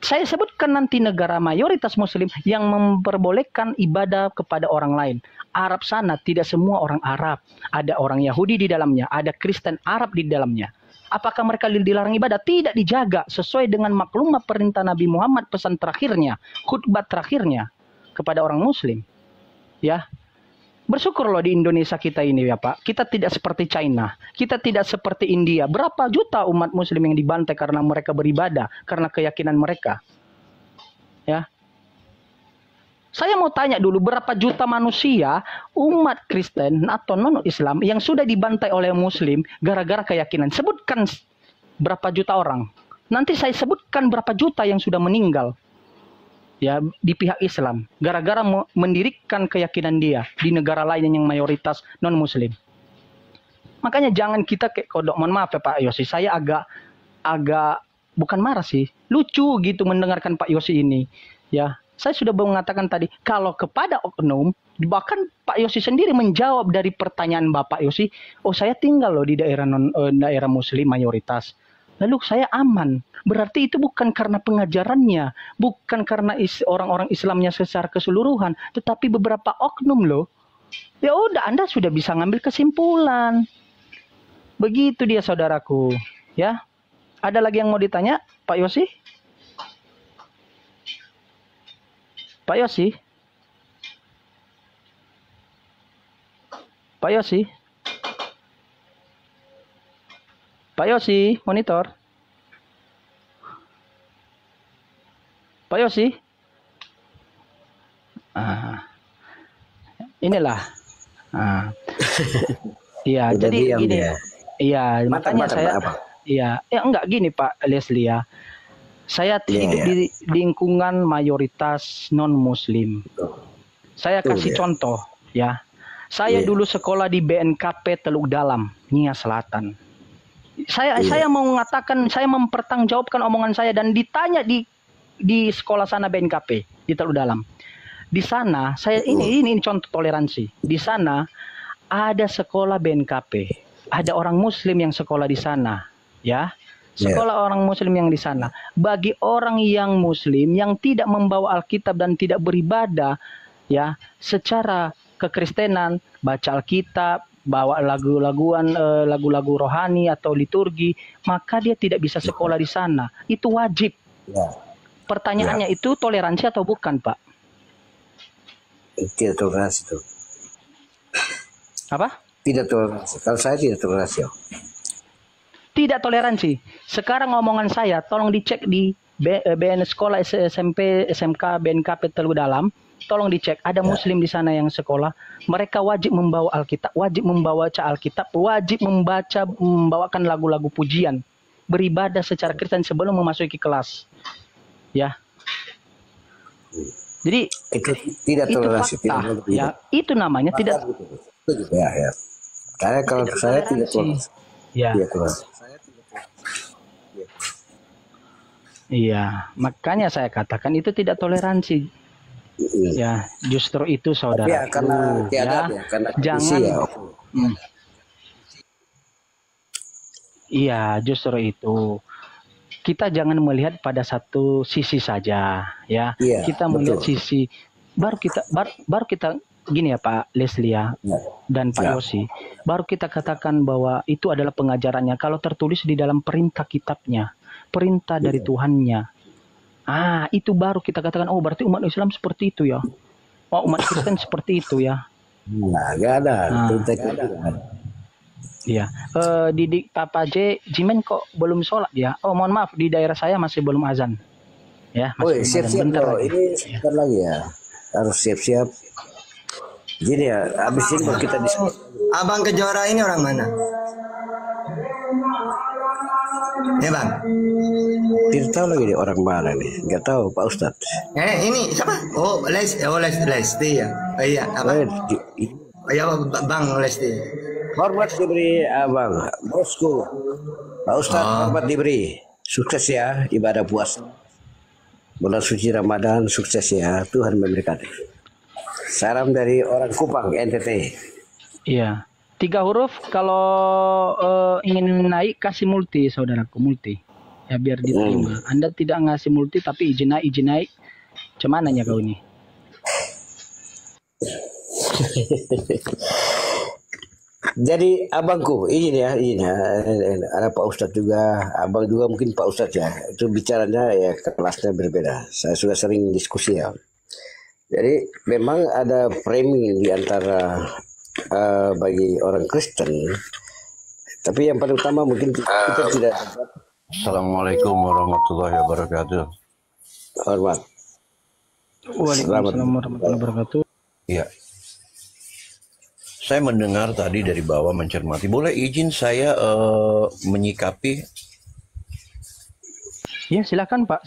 Saya sebutkan nanti negara mayoritas muslim yang memperbolehkan ibadah kepada orang lain. Arab sana tidak semua orang Arab. Ada orang Yahudi di dalamnya, ada Kristen Arab di dalamnya. Apakah mereka dilarang ibadah? Tidak, dijaga sesuai dengan maklumat perintah Nabi Muhammad, pesan terakhirnya, khutbah terakhirnya kepada orang muslim. Ya. Bersyukur loh di Indonesia kita ini ya Pak. Kita tidak seperti China. Kita tidak seperti India. Berapa juta umat muslim yang dibantai karena mereka beribadah, karena keyakinan mereka. Ya. Saya mau tanya dulu, berapa juta manusia umat Kristen atau non-Islam yang sudah dibantai oleh muslim gara-gara keyakinan? Sebutkan berapa juta orang. Nanti saya sebutkan berapa juta yang sudah meninggal. Ya, di pihak Islam gara-gara mendirikan keyakinan dia di negara lain yang mayoritas non muslim. Makanya jangan kita kayak kodok. Mohon maaf ya Pak Yosi, saya agak bukan marah sih, lucu gitu mendengarkan Pak Yosi ini. Ya, saya sudah mengatakan tadi kalau kepada oknum, bahkan Pak Yosi sendiri menjawab dari pertanyaan Bapak Yosi, oh saya tinggal loh di daerah muslim mayoritas. Lalu saya aman. Berarti itu bukan karena pengajarannya, bukan karena orang-orang Islamnya secara keseluruhan, tetapi beberapa oknum loh. Ya udah, Anda sudah bisa ngambil kesimpulan. Begitu dia saudaraku. Ya. Ada lagi yang mau ditanya, Pak Yosi? Pak Yosi? Pak Yosi? Pak Yosi, monitor. Pak Yosi. Inilah. Iya, jadi gini. Iya, makanya saya. Iya, enggak gini Pak Leslie ya. Saya hidup di lingkungan mayoritas non Muslim. Saya kasih contoh ya. Saya dulu sekolah di BNKP Teluk Dalam, Nia Selatan. Saya mau mengatakan, saya mempertanggungjawabkan omongan saya dan ditanya di sekolah sana BNKP di Teluk Dalam. Di sana saya ini contoh toleransi. Di sana ada sekolah BNKP, ada orang Muslim yang sekolah di sana, ya. Sekolah orang Muslim yang di sana. Bagi orang yang Muslim yang tidak membawa Alkitab dan tidak beribadah, ya, secara kekristenan, baca Alkitab, bawa lagu-lagu rohani atau liturgi, maka dia tidak bisa sekolah di sana. Itu wajib. Pertanyaannya itu toleransi atau bukan, Pak? Tidak toleransi itu. Apa? Tidak toleransi. Kalau saya tidak toleransi. Tidak toleransi. Sekarang omongan saya, tolong dicek di BN Sekolah SMP, SMK, BNKP Teluk Dalam. Tolong dicek, ada Muslim di sana yang sekolah. Mereka wajib membawa Alkitab, wajib membaca Alkitab, wajib membawakan lagu-lagu pujian, beribadah secara Kristen sebelum memasuki kelas. Ya. Jadi itu tidak toleransi. Fakta, ya, itu namanya tidak. Ya. Karena kalau saya tidak toleransi. Ya. Iya, makanya saya katakan itu tidak toleransi. Ya, justru itu saudara. Ya, karena jangan. Iya, justru itu. Kita jangan melihat pada satu sisi saja, ya. Kita melihat sisi baru kita gini ya Pak Leslie ya, dan Pak Yosi. Baru kita katakan bahwa itu adalah pengajarannya kalau tertulis di dalam perintah kitabnya, perintah dari Tuhannya. Itu baru kita katakan, oh berarti umat Islam seperti itu ya. Oh umat Kristen seperti itu ya. Nggak ada. Iya. Didik Papa Jimen kok belum sholat ya? Oh mohon maaf, di daerah saya masih belum azan. Ya. Siap-siap loh. Ini sebentar lagi ya. Harus siap-siap. Jadi ya, habis ini baru kita diskusi. Abang Kejora ini orang mana? Ya bang. Tidak tahu lagi dia orang mana nih, nggak tahu Pak Ustadz. Ini siapa? Oh Lesti ya. Iya apa? Ya Bang Lesti. Hormat diberi abang, bosku. Pak Ustadz hormat diberi. Sukses ya ibadah puasa. Bulan suci Ramadan sukses ya, Tuhan memberkati. Salam dari orang Kupang NTT. Iya. 3 huruf kalau ingin naik kasih multi saudaraku, multi. Ya biar diterima. Anda tidak ngasih multi tapi izin naik. Cumananya kau ini. Jadi abangku izin ya, ada Pak Ustadz juga, abang juga mungkin Pak Ustadz ya. Itu bicaranya ya kelasnya berbeda. Saya sudah sering diskusi ya. Jadi memang ada framing di antara bagi orang Kristen. Tapi yang paling utama mungkin kita tidak. Assalamualaikum warahmatullahi wabarakatuh. Hormat. Waalaikumsalam warahmatullahi wabarakatuh. Iya. Saya mendengar tadi dari bawah mencermati. Boleh izin saya menyikapi? Ya silakan Pak,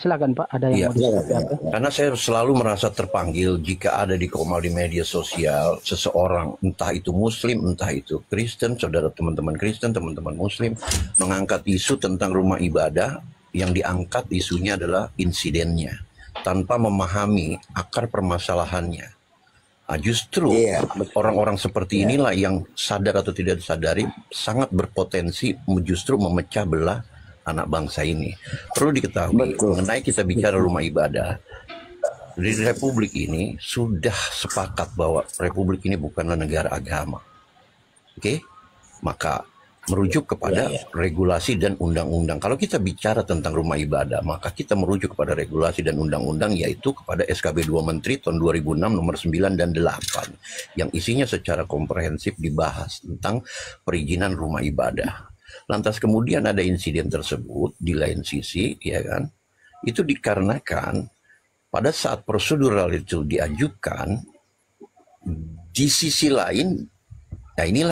Ada yang mau disikapi apa? Karena saya selalu merasa terpanggil jika ada di Komal di media sosial seseorang, entah itu Muslim, entah itu Kristen, saudara teman-teman Kristen, teman-teman Muslim, mengangkat isu tentang rumah ibadah yang diangkat isunya adalah insidennya tanpa memahami akar permasalahannya. Justru orang-orang seperti inilah yang sadar atau tidak disadari sangat berpotensi justru memecah belah anak bangsa ini. Perlu diketahui mengenai kita bicara rumah ibadah, di Republik ini sudah sepakat bahwa Republik ini bukanlah negara agama. Oke? Maka merujuk kepada regulasi dan undang-undang. Kalau kita bicara tentang rumah ibadah, maka kita merujuk kepada regulasi dan undang-undang, yaitu kepada SKB 2 Menteri tahun 2006 nomor 9 dan 8 yang isinya secara komprehensif dibahas tentang perizinan rumah ibadah. Lantas kemudian ada insiden tersebut di lain sisi, ya kan? Itu dikarenakan pada saat prosedural itu diajukan, di sisi lain, nah inilah